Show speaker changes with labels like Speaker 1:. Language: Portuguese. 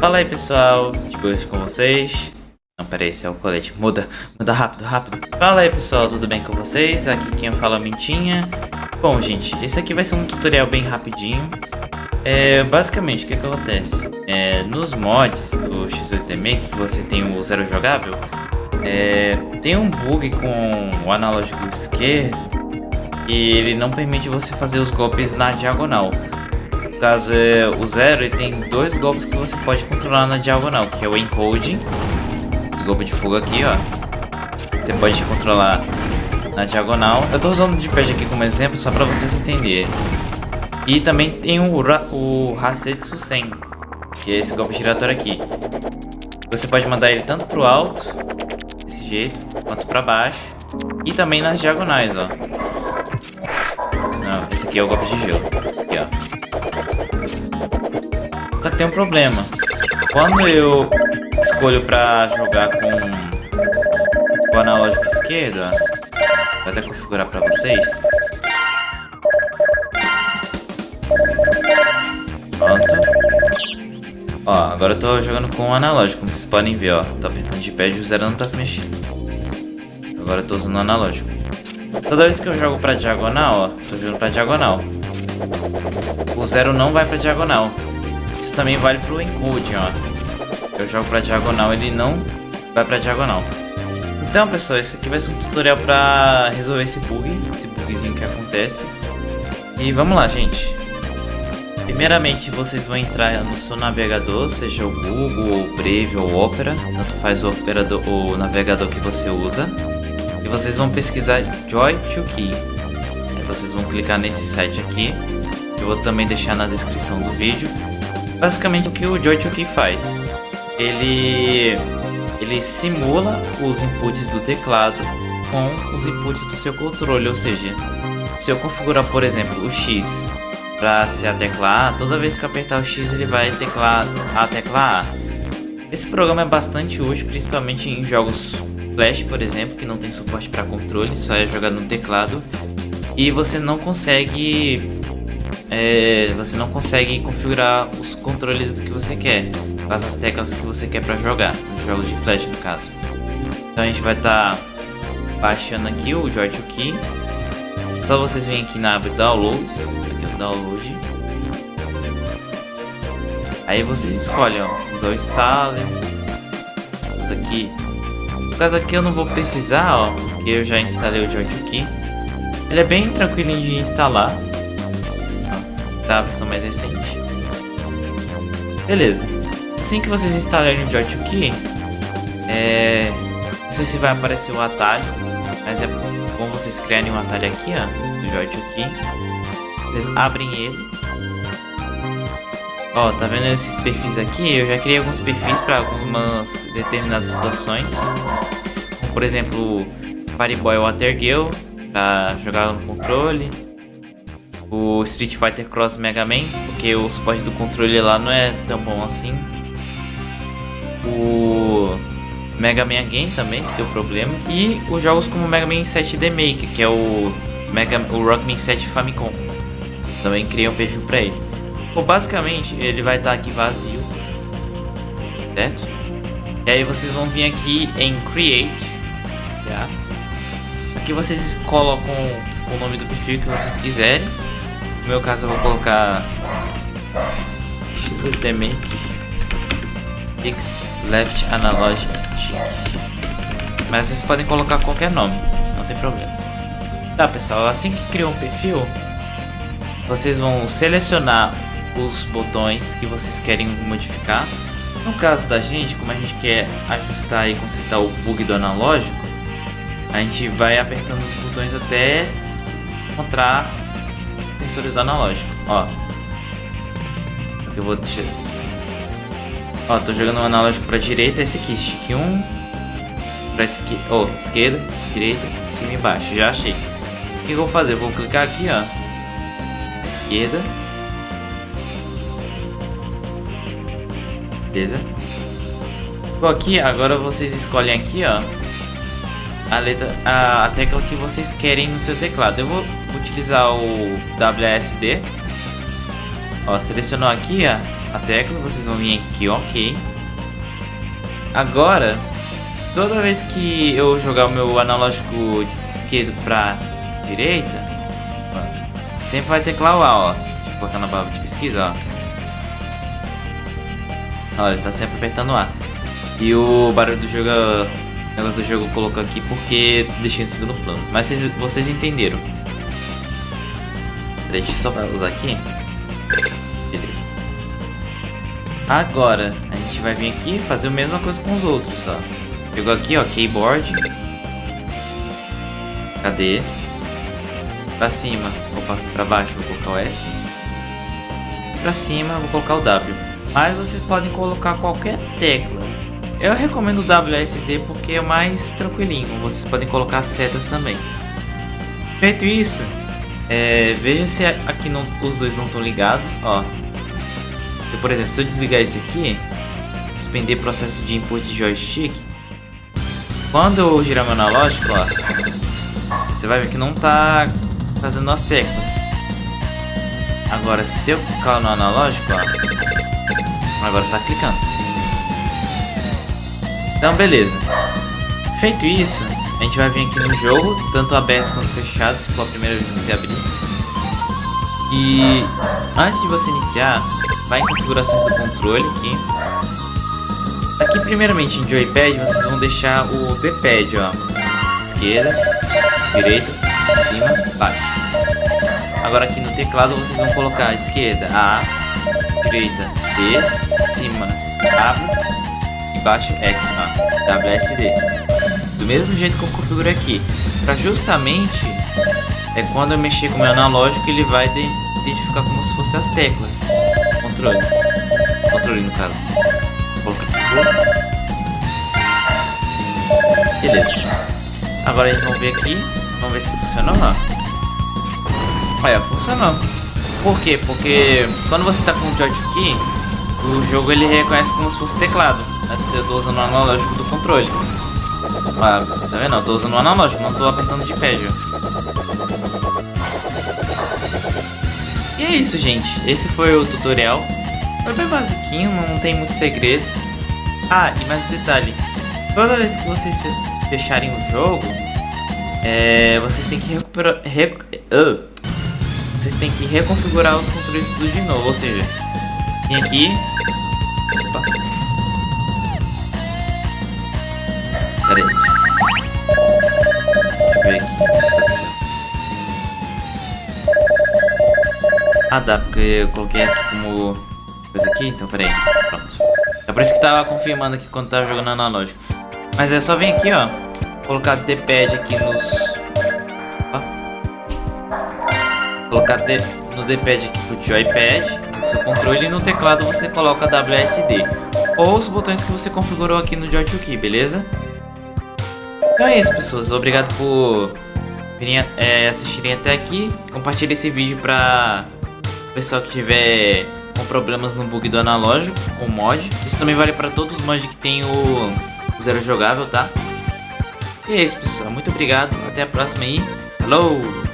Speaker 1: Fala aí pessoal, de hoje com vocês. Não, peraí, esse é o colete. Muda rápido. Fala aí pessoal, tudo bem com vocês? Aqui quem fala é Mintinha. Bom gente, esse aqui vai ser um tutorial bem rapidinho. Basicamente o que acontece? Nos mods do X8Make, que você tem o zero jogável, tem um bug com o analógico esquerdo e ele não permite você fazer os golpes na diagonal. No caso, o zero, ele tem dois golpes que você pode controlar na diagonal, que é o encoding, os golpes de fogo aqui, ó. Você pode controlar na diagonal. Eu tô usando o D-pad aqui como exemplo só para vocês entenderem. E também tem o Hasetsu Sen, que é esse golpe giratório aqui. Você pode mandar ele tanto pro alto, desse jeito, quanto para baixo, e também nas diagonais, ó. Não, esse aqui é o golpe de gelo. Aqui, ó. Só que tem um problema. Quando eu escolho pra jogar com o analógico esquerdo, ó, vou até configurar pra vocês. Pronto. Ó, agora eu tô jogando com o analógico, como vocês podem ver, ó. Tô apertando de pad e o zero não tá se mexendo. Agora eu tô usando o analógico. Toda vez que eu jogo pra diagonal, ó, tô jogando pra diagonal, o zero não vai pra diagonal. Isso também vale pro encoding, ó. Eu jogo pra diagonal, ele não vai pra diagonal. Então, pessoal, esse aqui vai ser um tutorial pra resolver esse bugzinho que acontece. E vamos lá, gente. Primeiramente, vocês vão entrar no seu navegador, seja o Google, ou o Brave, ou o Opera. Tanto faz o navegador que você usa. E vocês vão pesquisar Joy2Key. Vocês vão clicar nesse site aqui. Eu vou também deixar na descrição do vídeo. Basicamente o que o Joy2Key faz, ele simula os inputs do teclado com os inputs do seu controle, ou seja, se eu configurar, por exemplo, o X para ser a tecla A, toda vez que eu apertar o X ele vai teclar a tecla A. Esse programa é bastante útil, principalmente em jogos Flash, por exemplo, que não tem suporte para controle, só é jogado no teclado e você não consegue configurar os controles do que você quer, as teclas que você quer para jogar, nos jogos de Flash no caso. Então a gente vai estar baixando aqui o Joy2Key. Só vocês vêm aqui na aba Downloads, aqui no Download. Aí vocês escolhem, ó, usar o installer. Aqui, no caso aqui eu não vou precisar, ó, porque eu já instalei o Joy2Key. Ele é bem tranquilinho de instalar. Da versão mais recente. Beleza. Assim que vocês instalarem o Joy2Key, não sei se vai aparecer o atalho, mas é bom vocês criarem um atalho aqui, ó, do Joy2Key. Vocês abrem ele. Ó, tá vendo esses perfis aqui? Eu já criei alguns perfis para algumas determinadas situações. Como, por exemplo, Fireboy Water Girl, pra jogar no controle. O Street Fighter Cross Mega Man, porque o suporte do controle lá não é tão bom assim. O Mega Man Again também, que deu problema. E os jogos como o Mega Man 7D Maker, que é o Rockman 7 Famicom. Também criei um perfil para ele. Bom, basicamente ele vai estar aqui vazio, certo? E aí vocês vão vir aqui em Create, tá? Aqui vocês colocam o nome do perfil que vocês quiserem. No meu caso eu vou colocar X8Make X Left Analog Stick. Mas vocês podem colocar qualquer nome, não tem problema. Tá pessoal, assim que criou um perfil, vocês vão selecionar os botões que vocês querem modificar. No caso da gente, como a gente quer ajustar e consertar o bug do analógico, a gente vai apertando os botões até encontrar sensores do analógico. Ó, eu vou deixar. Ó, tô jogando o analógico pra direita, esse aqui, stick 1 pra esquerda, direita, cima e baixo. Já achei. O que eu vou fazer? Eu vou clicar aqui, ó, esquerda, beleza. Bom, aqui agora vocês escolhem aqui, ó, a tecla que vocês querem no seu teclado. Eu vou utilizar o WASD. Ó, selecionou aqui, ó, a tecla, vocês vão vir aqui, ok. Agora, toda vez que eu jogar o meu analógico esquerdo pra direita, sempre vai teclar o A, ó. Deixa eu colocar na barra de pesquisa, ó. Olha, ele tá sempre apertando o A. E o barulho do jogo, o negócio do jogo eu coloco aqui porque deixei em segundo plano. Mas vocês entenderam. Deixa eu só usar aqui. Beleza. Agora, a gente vai vir aqui e fazer a mesma coisa com os outros, ó. Pegou aqui, ó, keyboard. Cadê? Pra cima, opa, pra baixo vou colocar o S. Pra cima vou colocar o W. Mas vocês podem colocar qualquer tecla. Eu recomendo o WSD porque é mais tranquilinho. Vocês podem colocar setas também. Feito isso, veja se aqui os dois não estão ligados, ó. Eu, por exemplo, se eu desligar esse aqui, suspender processo de input de joystick, quando eu girar meu analógico, ó, você vai ver que não tá fazendo as teclas. Agora, se eu clicar no analógico, ó, agora tá clicando. Então, beleza. Feito isso, a gente vai vir aqui no jogo, tanto aberto quanto fechado, se for a primeira vez que você abrir. E antes de você iniciar, vai em configurações do controle aqui. Aqui, primeiramente, em joypad, vocês vão deixar o D-pad, ó. Esquerda, direita, cima, baixo. Agora aqui no teclado, vocês vão colocar esquerda, A, direita, D, cima, W. Baixo S, ó, WSD. Do mesmo jeito que eu configuro aqui. Pra justamente quando eu mexer com o meu analógico, ele vai identificar como se fossem as teclas. Controle. Controle no caso. Coloca aqui. Beleza. Agora a gente vai ver aqui. Vamos ver se funcionou, ó. Olha, funcionou. Por quê? Porque quando você está com o joystick, o jogo ele reconhece como se fosse teclado. Mas eu tô usando o analógico do controle. Ah, tá vendo? Eu tô usando o analógico, não tô apertando de pad. E é isso, gente. Esse foi o tutorial. Foi bem basiquinho, não tem muito segredo. Ah, e mais um detalhe. Toda vez que vocês fecharem o jogo, vocês têm que recuperar... vocês têm que reconfigurar os controles tudo de novo. Ou seja, tem aqui... Opa. Pera aí. Deixa eu ver aqui. Ah, dá, porque eu coloquei aqui como coisa aqui, então pera aí. Pronto. É por isso que tava confirmando aqui quando tava jogando analógico. Mas é só vir aqui, ó. Colocar D-pad aqui nos... Ó. Colocar no D-pad aqui pro joypad, no seu controle, e no teclado você coloca WSD. Ou os botões que você configurou aqui no joystick, beleza? Então é isso, pessoas. Obrigado por virem, assistirem até aqui. Compartilhe esse vídeo para o pessoal que tiver com problemas no bug do analógico, com mod. Isso também vale para todos os mods que tem o zero jogável, tá? E é isso, pessoal. Muito obrigado. Até a próxima aí. Falou!